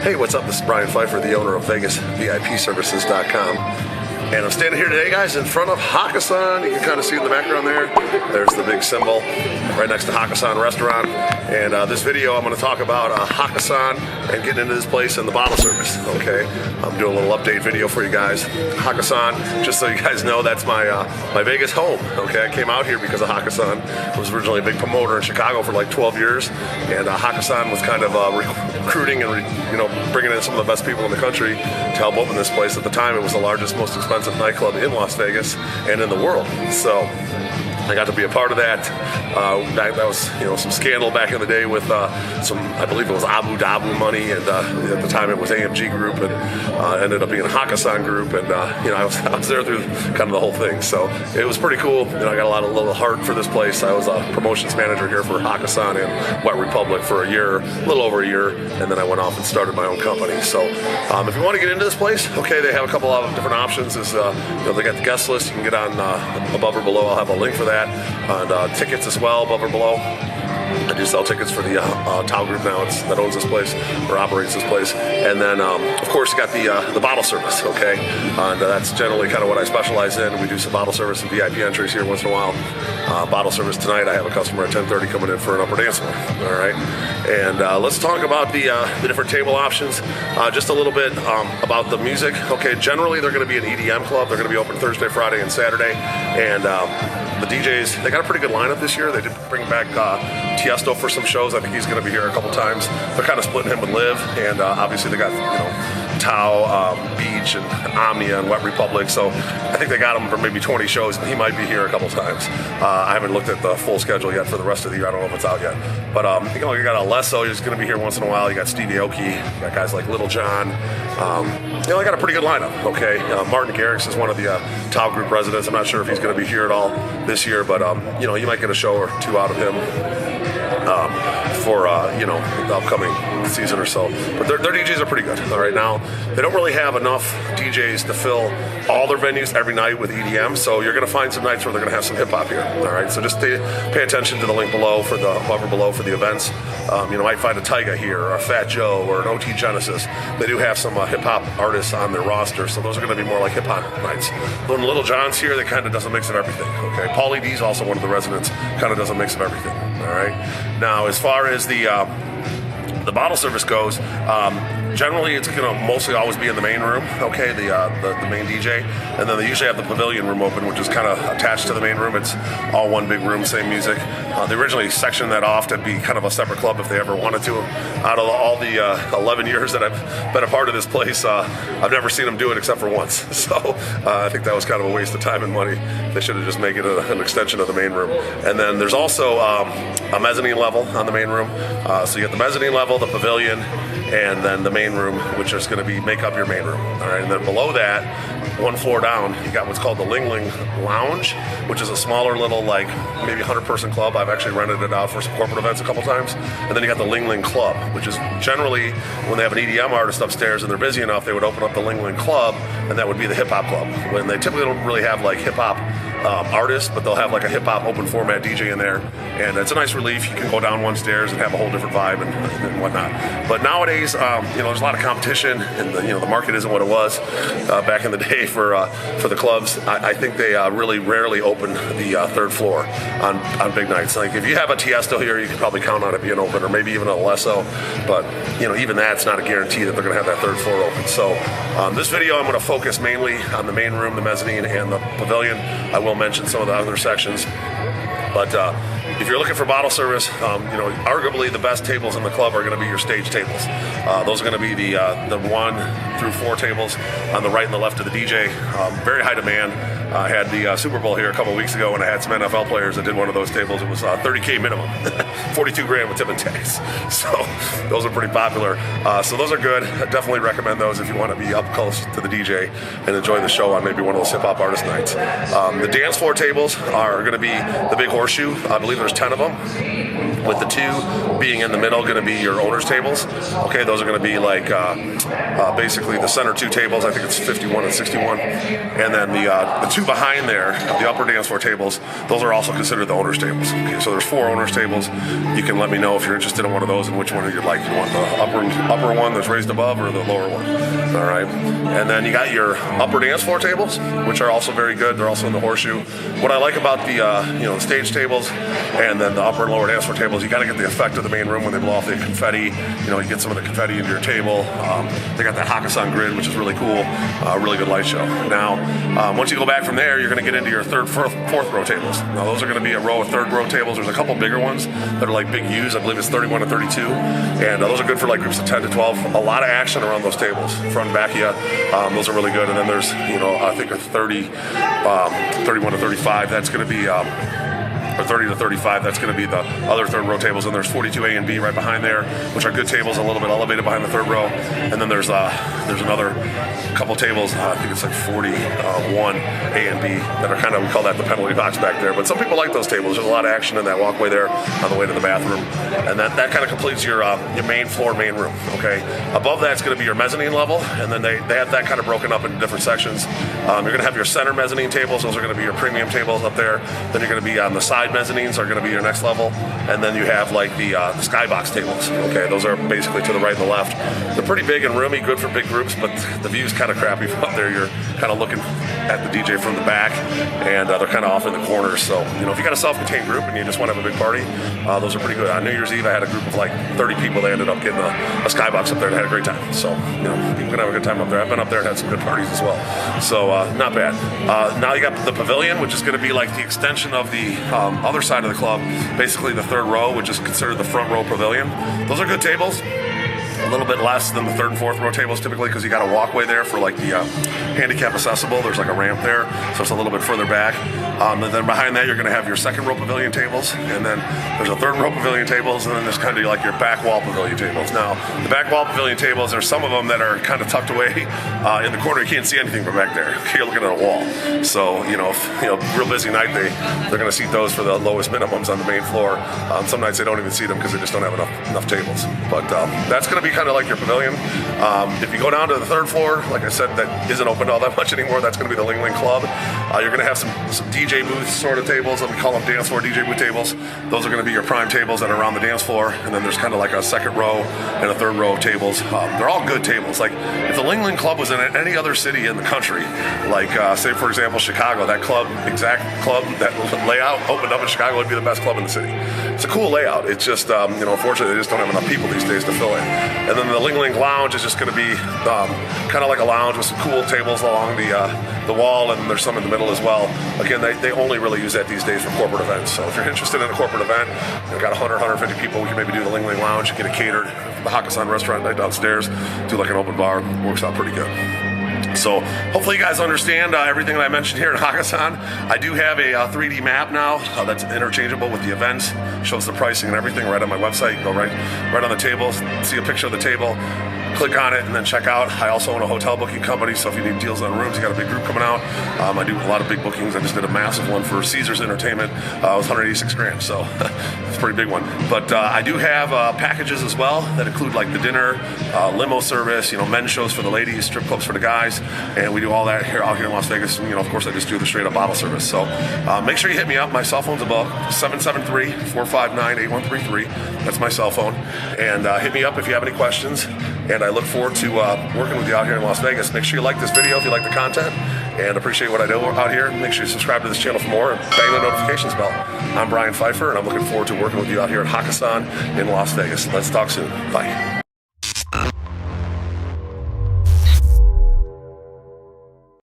Hey, what's up? This is Brian Pfeiffer, the owner of VegasVIPServices.com. And I'm standing here today, guys, in front of Hakkasan. You can kind of see in the background there. There's the big symbol right next to Hakkasan Restaurant. And this video, I'm going to talk about Hakkasan and getting into this place and the bottle service, okay? I'm doing a little update video for you guys. Hakkasan, just so you guys know, that's my my Vegas home, okay? I came out here because of Hakkasan. I was originally a big promoter in Chicago for like 12 years. And Hakkasan was kind of recruiting and bringing in some of the best people in the country to help open this place. At the time, it was the largest, most expensive nightclub in Las Vegas and in the world. So I got to be a part of that. That was some scandal back in the day with some, I believe it was Abu Dhabi money, and at the time it was AMG Group, and ended up being a Hakkasan Group, and I was there through kind of the whole thing. So it was pretty cool. I got a little heart for this place. I was a promotions manager here for Hakkasan and Wet Republic for a year, a little over a year, and then I went off and started my own company. So if you want to get into this place, okay, they have a couple of different options. They got the guest list. You can get on above or below. I'll have a link for that. And tickets as well, above or below. I do sell tickets for the Tao Group now that owns this place or operates this place. And then, of course, you got the bottle service, okay? And that's generally kind of what I specialize in. We do some bottle service and VIP entries here once in a while. Bottle service tonight, I have a customer at 10:30 coming in for an upper dance floor, all right? And let's talk about the different table options. Just a little bit about the music. Okay, generally they're going to be an EDM club. They're going to be open Thursday, Friday, and Saturday. And the DJs, they got a pretty good lineup this year. They did bring back Tiesto for some shows. I think he's going to be here a couple times. They're kind of splitting him with Liv, and obviously they got Tao, Beach, and Omnia, and Wet Republic. So I think they got him for maybe 20 shows. He might be here a couple times. I haven't looked at the full schedule yet for the rest of the year. I don't know if it's out yet. But you got Alesso. He's going to be here once in a while. You got Stevie Aoki. You got guys like Little John. They got a pretty good lineup. Okay, Martin Garrix is one of the Tao Group residents. I'm not sure if he's going to be here at all this year, but you might get a show or two out of him for the upcoming season or so. But their DJs are pretty good. All right, now they don't really have enough DJs to fill all their venues every night with EDM, so you're going to find some nights where they're going to have some hip hop here. All right, so just pay attention to the link below for the above or below for the events. You might find a Tyga here, or a Fat Joe, or an OT Genesis. They do have some hip hop artists on their roster, so those are going to be more like hip hop nights. When Little John's here, they kind of does a mix of everything. Okay, Paulie D's also one of the residents, kind of does a mix of everything. All right. Now, as far as the bottle service goes, generally it's going to mostly always be in the main room, okay, the main DJ, and then they usually have the pavilion room open, which is kind of attached to the main room. It's all one big room, same music. They originally sectioned that off to be kind of a separate club if they ever wanted to. Out of all the 11 years that I've been a part of this place, I've never seen them do it except for once. So I think that was kind of a waste of time and money. They should have just made it an extension of the main room. And then there's also a mezzanine level on the main room. So you get the mezzanine level, the pavilion, and then the main room, which is going to make up your main room. All right, and then below that, one floor down, you got what's called the Ling Ling Lounge, which is a smaller little, like maybe 100-person club. I've actually rented it out for some corporate events a couple times. And then you got the Ling Ling Club, which is generally when they have an EDM artist upstairs and they're busy enough, they would open up the Ling Ling Club, and that would be the hip hop club. When they typically don't really have like hip hop artists, but they'll have like a hip hop open format DJ in there, and it's a nice relief. You can go down one stairs and have a whole different vibe and whatnot. But nowadays, there's a lot of competition, and the market isn't what it was back in the day for the clubs. I think they really rarely open the third floor on big nights. Like if you have a Tiesto here, you can probably count on it being open, or maybe even a Alesso. But even that's not a guarantee that they're going to have that third floor open. So this video, I'm going to focus mainly on the main room, the mezzanine, and the pavilion. I will mention some of the other sections, but if you're looking for bottle service, arguably the best tables in the club are going to be your stage tables. Those are going to be the 1 through 4 tables on the right and the left of the DJ. Very high demand. I had the Super Bowl here a couple weeks ago, and I had some NFL players that did one of those tables. It was $30K minimum, 42 grand with tip and tax. So those are pretty popular. So those are good. I definitely recommend those if you want to be up close to the DJ and enjoy the show on maybe one of those hip hop artist nights. The dance floor tables are going to be the big horseshoe. I believe there's 10 of them. with the 2 being in the middle going to be your owner's tables. Okay, those are going to be like basically the center 2 tables. I think it's 51 and 61. And then the 2 behind there, the upper dance floor tables, those are also considered the owner's tables. Okay, so there's 4 owner's tables. You can let me know if you're interested in one of those and which one you'd like. You want the upper one that's raised above or the lower one? All right. And then you got your upper dance floor tables, which are also very good. They're also in the horseshoe. What I like about the the stage tables and then the upper and lower dance floor tables, you got to get the effect of the main room when they blow off the confetti. You get some of the confetti into your table. They got that Hakkasan grid, which is really cool. Really good light show. Now, once you go back from there, you're going to get into your 3rd, 4th row tables. Now, those are going to be a row of 3rd row tables. There's a couple bigger ones that are like big U's. I believe it's 31 and 32. And those are good for like groups of 10 to 12. A lot of action around those tables, front and back of you. Those are really good. And then there's, I think a 31 to 35. That's going to be... or 30 to 35, that's going to be the other 3rd row tables, and there's 42A and B right behind there, which are good tables, a little bit elevated behind the 3rd row, and then there's another couple tables, I think it's like 41A and B, that are kind of, we call that the penalty box back there, but some people like those tables. There's a lot of action in that walkway there on the way to the bathroom, and that kind of completes your main floor, main room, okay? Above that's going to be your mezzanine level, and then they have that kind of broken up into different sections. You're going to have your center mezzanine tables. Those are going to be your premium tables up there. Then you're going to be on the side mezzanines are going to be your next level, and then you have like the skybox tables. Okay, those are basically to the right and the left. They're pretty big and roomy, good for big groups, but the view's kind of crappy from up there. You're kind of looking at the DJ from the back, and they're kind of off in the corners. So if you got a self-contained group and you just want to have a big party, those are pretty good. On New Year's Eve, I had a group of like 30 people. They ended up getting a skybox up there and had a great time. So you can have a good time up there. I've been up there and had some good parties as well. So not bad. Now you got the pavilion, which is going to be like the extension of the other side of the club, basically the 3rd row, which is considered the front row pavilion. Those are good tables. A little bit less than the 3rd and 4th row tables typically, because you got a walkway there for like the handicap accessible. There's like a ramp there, so it's a little bit further back. And then behind that, you're going to have your 2nd row pavilion tables, and then there's a 3rd row pavilion tables, and then there's kind of like your back wall pavilion tables. Now, the back wall pavilion tables, there's some of them that are kind of tucked away in the corner. You can't see anything from back there. You're looking at a wall. So if real busy night, they're going to seat those for the lowest minimums on the main floor. Some nights they don't even see them because they just don't have enough tables. But that's going to be kind of like your pavilion. If you go down to the 3rd floor, like I said, that isn't open all that much anymore. That's going to be the Ling Ling Club. You're going to have some DJ booth sort of tables, and we call them dance floor DJ booth tables. Those are going to be your prime tables that are around the dance floor, and then there's kind of like a 2nd row and a 3rd row of tables. They're all good tables. Like if the Ling Ling Club was in any other city in the country, like say for example Chicago, that exact club, that layout opened up in Chicago would be the best club in the city. It's a cool layout. It's just unfortunately they just don't have enough people these days to fill in. And then the Ling Ling Lounge is just going to be kind of like a lounge with some cool tables along the wall, and there's some in the middle as well. Again, they only really use that these days for corporate events. So if you're interested in a corporate event, you've got 100, 150 people, we can maybe do the Ling Ling Lounge, get it catered, the Hakkasan restaurant night downstairs, do like an open bar. Works out pretty good. So hopefully you guys understand everything that I mentioned here in Hakkasan. I do have a 3D map now that's interchangeable with the events, shows the pricing and everything right on my website. You can go right on the table, see a picture of the table, click on it, and then check out. I also own a hotel booking company, so if you need deals on rooms, you got a big group coming out. I do a lot of big bookings. I just did a massive one for Caesars Entertainment. It was $186,000, so it's a pretty big one. But I do have packages as well that include like the dinner, limo service, men's shows for the ladies, strip clubs for the guys, and we do all that out here in Las Vegas. And, of course, I just do the straight up bottle service. So make sure you hit me up. My cell phone's above, 773-459-8133. That's my cell phone. And hit me up if you have any questions. And I look forward to working with you out here in Las Vegas. Make sure you like this video if you like the content and appreciate what I do out here. Make sure you subscribe to this channel for more and bang the notifications bell. I'm Brian Pfeiffer, and I'm looking forward to working with you out here at Hakkasan in Las Vegas. Let's talk soon. Bye.